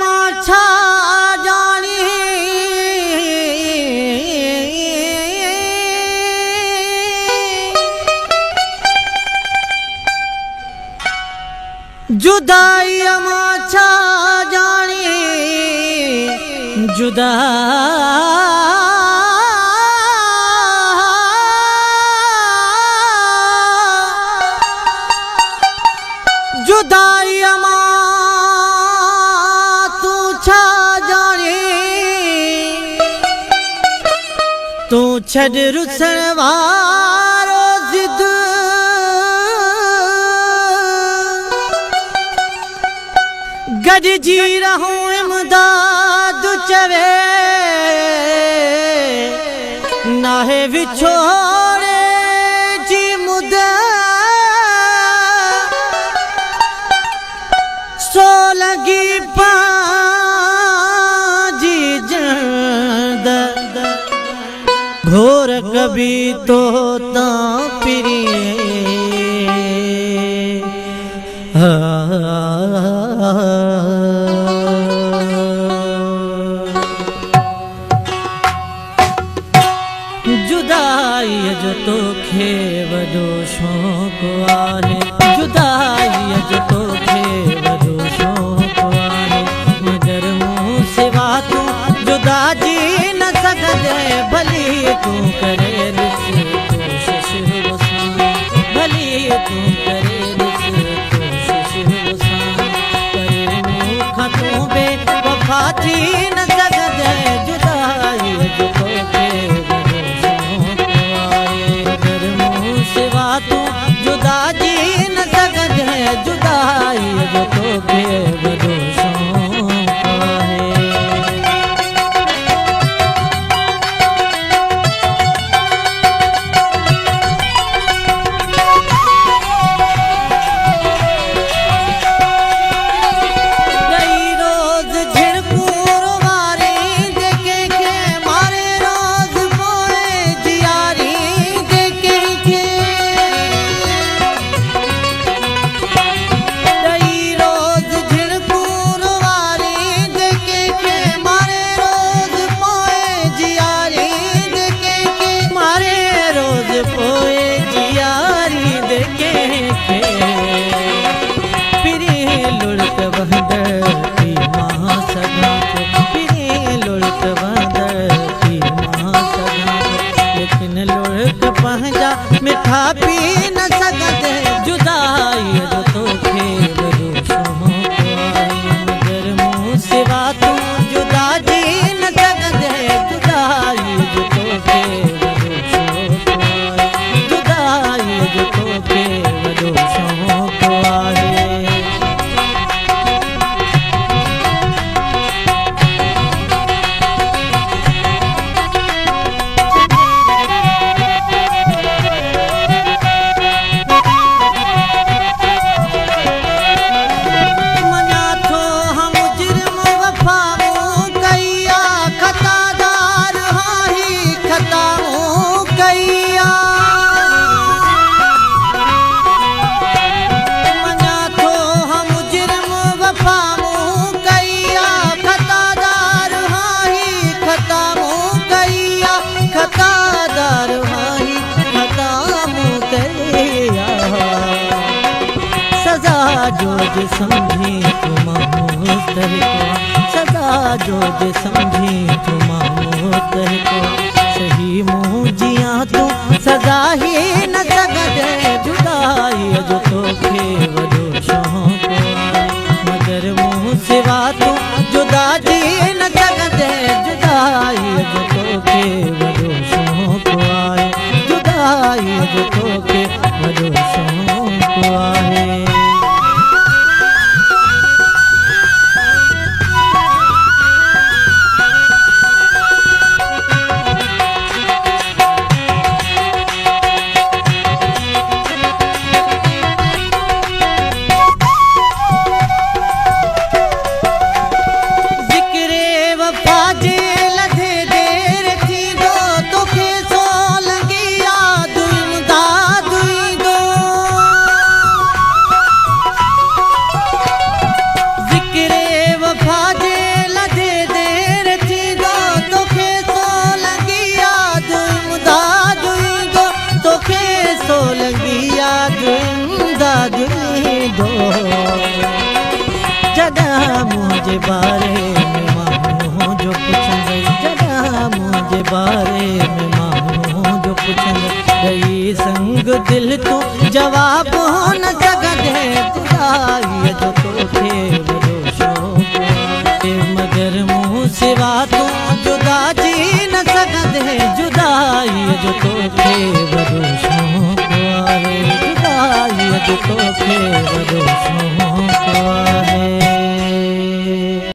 माछा जानी जुदाई माछा जानी जुदा जुदाई मा तू छा जानी तू छड़ रुसण वारो जिद गॾिजी रहूं इमदाद चवे नाहे विछोड़े जी मुद सो लगी पाजी जंद घोर कभी तो ता पिरिए जुदाई जो तोखे वॾो शौक़ु आहे जुदाई जो तोखे वॾो शौक़ु आहे मगर मूं सिवा तूं जुदा जी न सघंदे भली तूं करे ॾिस कोशिश वसां भली तूं करे ॾिस कोशिश वसां पर मूं खां तूं बेवफा थी न सघंदे जुदाई जो तोखे जुदा जी न सघंदे जुदाई जो तोखे वॾो शौक़ु आहे कई रोज़ झिड़कूं वारी जेके खे मारे रोज़ पोइ जियारी जेके खे मिठा पी न सघंदे जुदाई जो तोखे वॾो शौक़ु आहे मगर मूं सिवा तूं जुदा जी न सघंदे जुदाई जो तोखे वॾो शौक़ु आहे जुदाई जो तोखे वॾो शौक़ु आहे जो जे समझी तुम मुस्तहिक़ सदा जो जे समझी तुम मुस्तहिक़ सही मुँह जिया तू सदा ही न सघंदे जुदाई जो तोखे वॾो शौक़ु आहे मगर मुँह सिवा तू जुदा जी न सघंदे जुदाई जो तोखे वॾो शौक़ु आहे जुदाई जो तोखे वॾो शौक़ु आहे मुझे बारे में माण्हू जो पुछंदे जॾहिं मुझे बारे में माण्हू जो पुछंदे ॾेई संग दिल तूं जवाब न सघंदे जुदाईअ जो तोखे वॾो शौक़ आहे मगर मूं सिवा तूं जुदा जी न सघंदे जुदाईअ जो तोखे वॾो शौक़ आहे जुदाईअ जो तोखे